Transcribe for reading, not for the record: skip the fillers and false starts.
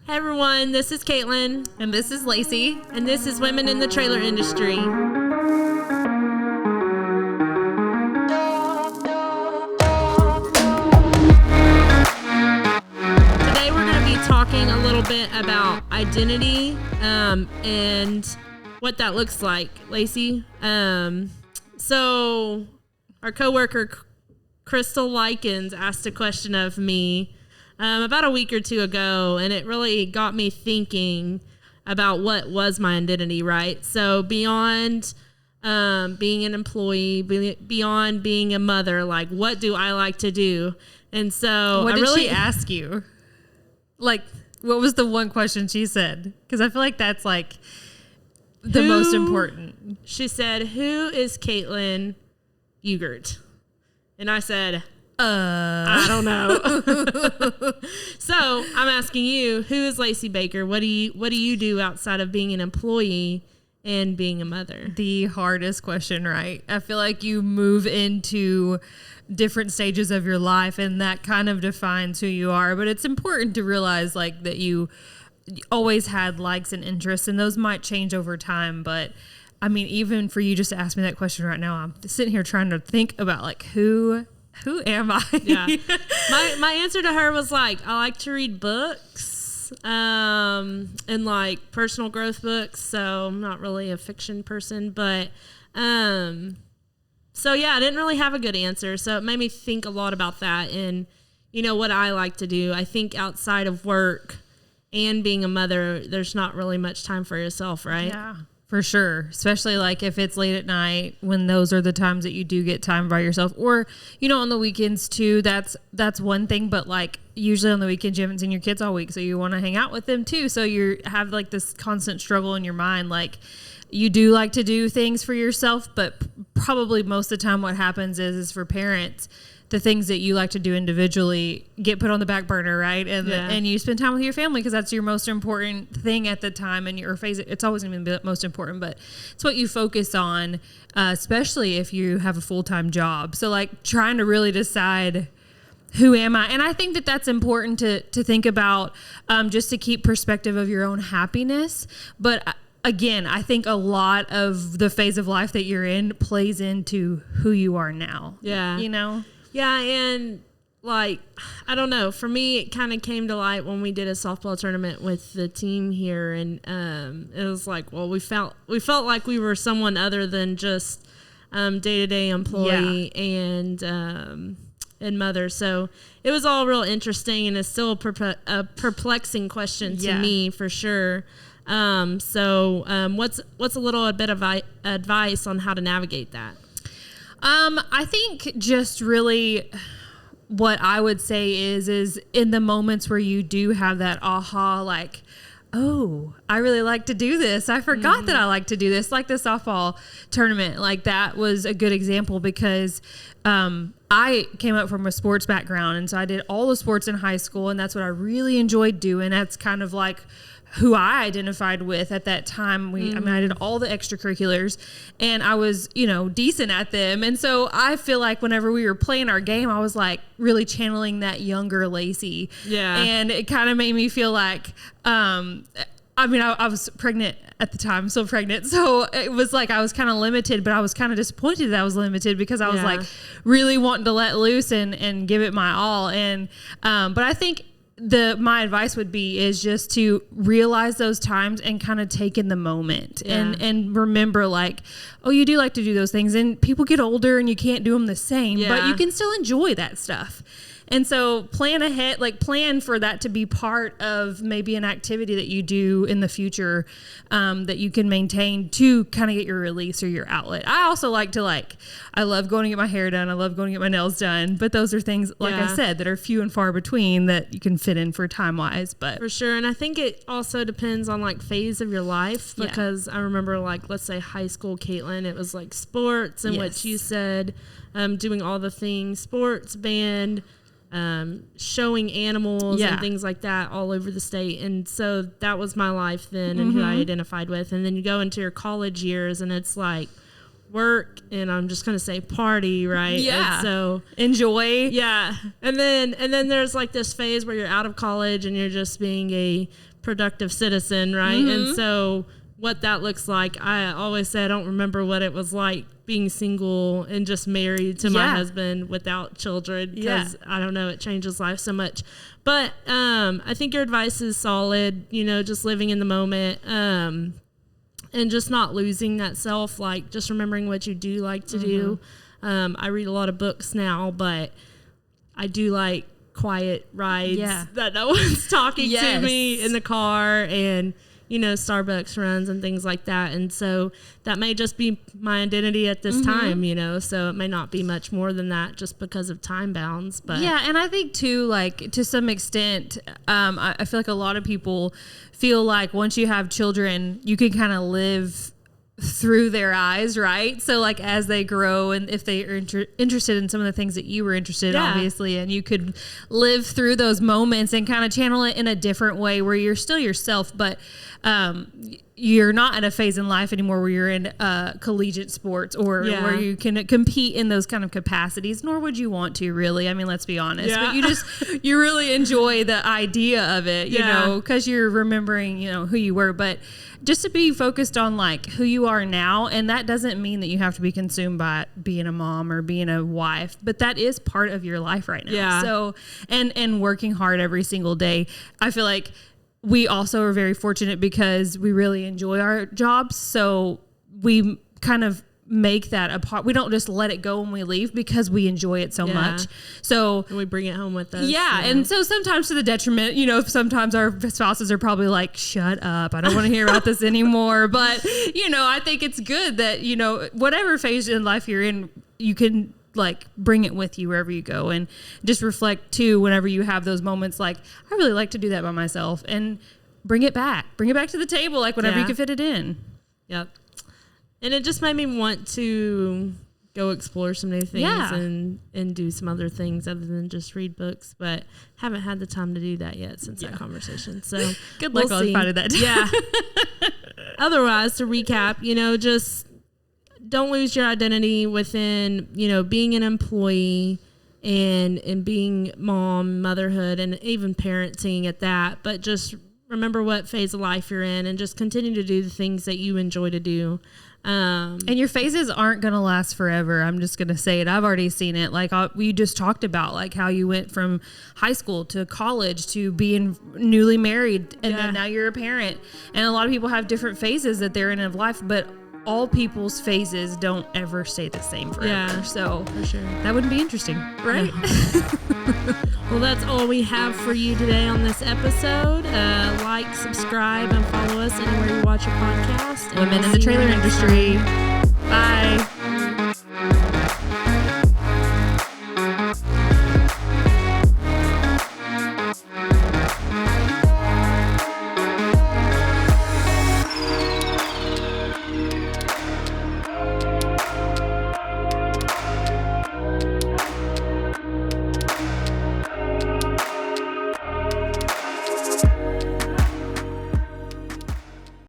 Hey everyone, this is Cailtin. And this is Lacey. And this is Women in the Trailer Industry. Today we're going to be talking a little bit about identity and what that looks like, Lacey. So our coworker Crystal Likens asked a question of me about a week or two ago, and it really got me thinking about what was my identity, right? So beyond being an employee, beyond being a mother, like what do I like to do? And so what did she ask you? Like, what was the one question she said? Because I feel like that's like the most important. She said, "Who is Cailtin Ugert?" And I said, I don't know. So I'm asking you, who is Lacey Baker? What do you do outside of being an employee and being a mother? The hardest question, right? I feel like you move into different stages of your life and that kind of defines who you are. But it's important to realize like that you always had likes and interests, and those might change over time. But I mean, even for you just to ask me that question right now, I'm sitting here trying to think about like who am I? Yeah. My answer to her was like, I like to read books, and like personal growth books. So I'm not really a fiction person, but, so yeah, I didn't really have a good answer. So it made me think a lot about that and, you know, what I like to do. I think outside of work and being a mother, there's not really much time for yourself, right? Yeah. For sure. Especially like if it's late at night when those are the times that you do get time by yourself, or, you know, on the weekends too, that's one thing. But like usually on the weekends, you haven't seen your kids all week. So you want to hang out with them too. So you have like this constant struggle in your mind. Like you do like to do things for yourself, but probably most of the time what happens is for parents, the things that you like to do individually get put on the back burner, right? And and you spend time with your family because that's your most important thing at the time in your phase. It's always going to be the most important, but it's what you focus on, especially if you have a full-time job. So like trying to really decide who am I? And I think that that's important to think about, just to keep perspective of your own happiness. But again, I think a lot of the phase of life that you're in plays into who you are now. Yeah. You know? Yeah, and like, I don't know. For me, it kind of came to light when we did a softball tournament with the team here, and it was like, well, we felt like we were someone other than just day-to-day employee and mother. So it was all real interesting, and it's still a perplexing question to me for sure. What's a little bit of advice on how to navigate that? I think just really what I would say is in the moments where you do have that aha, like, oh, I really like to do this. I forgot that I like to do this, like the softball tournament. Like that was a good example because I came up from a sports background. And so I did all the sports in high school, and that's what I really enjoyed doing. That's kind of like who I identified with at that time. I did all the extracurriculars and I was, you know, decent at them. And so I feel like whenever we were playing our game, I was like really channeling that younger Lacey. Yeah. And it kind of made me feel like, I was pregnant at the time, still pregnant. So it was like I was kind of limited, but I was kind of disappointed that I was limited because I was like really wanting to let loose and give it my all. And, but I think my advice would be is just to realize those times and kind of take in the moment and remember like, oh, you do like to do those things, and people get older and you can't do them the same, but you can still enjoy that stuff. And so plan ahead, like plan for that to be part of maybe an activity that you do in the future, that you can maintain to kind of get your release or your outlet. I also like to I love going to get my hair done. I love going to get my nails done. But those are things, like I said, that are few and far between that you can fit in for time wise. But for sure. And I think it also depends on like phase of your life, because I remember like, let's say high school Cailtin, it was like sports and what you said, doing all the things, sports, band, showing animals and things like that all over the state. And so that was my life then and who I identified with. And then you go into your college years and it's like, work, and I'm just gonna say party, right? Yeah. And so enjoy. Yeah. And then there's like this phase where you're out of college and you're just being a productive citizen, right? And so what that looks like, I always say I don't remember what it was like being single and just married to my husband without children, because I don't know, it changes life so much. But I think your advice is solid, just living in the moment, and just not losing that self, like just remembering what you do like to do. I read a lot of books now, but I do like quiet rides that no one's talking to me in the car, and Starbucks runs and things like that. And so that may just be my identity at this time, so it may not be much more than that just because of time bounds. But yeah, and I think too, like to some extent, I feel like a lot of people feel like once you have children, you can kind of live through their eyes, right? So like as they grow, and if they are interested in some of the things that you were interested in, obviously, and you could live through those moments and kind of channel it in a different way where you're still yourself, but you're not at a phase in life anymore where you're in collegiate sports or where you can compete in those kind of capacities, nor would you want to, really. I mean, let's be honest. But you really enjoy the idea of it, you know, because you're remembering, who you were. But just to be focused on like who you are now, and that doesn't mean that you have to be consumed by being a mom or being a wife, but that is part of your life right now. Yeah. So, and working hard every single day. I feel like we also are very fortunate because we really enjoy our jobs. So we kind of make that a part. We don't just let it go when we leave because we enjoy it so much. So and we bring it home with us. Yeah. And so sometimes to the detriment, sometimes our spouses are probably like, shut up, I don't want to hear about this anymore. But, I think it's good that, whatever phase in life you're in, you can like bring it with you wherever you go, and just reflect too whenever you have those moments like, I really like to do that by myself, and bring it back to the table, like whenever you can fit it in. Yep. And it just made me want to go explore some new things and do some other things other than just read books, but haven't had the time to do that yet since that conversation. So good luck on finding that. Yeah. Otherwise, to recap, just don't lose your identity within, being an employee and being mom, motherhood, and even parenting at that. But just remember what phase of life you're in and just continue to do the things that you enjoy to do. And your phases aren't going to last forever. I'm just going to say it. I've already seen it. Like we just talked about, like how you went from high school to college to being newly married, and then now you're a parent. And a lot of people have different phases that they're in of life, but all people's phases don't ever stay the same forever. Yeah, so for sure. That wouldn't be interesting, right? No. Well, that's all we have for you today on this episode. Like, subscribe, and follow us anywhere you watch your podcast. Women in the Trailer Industry. Bye.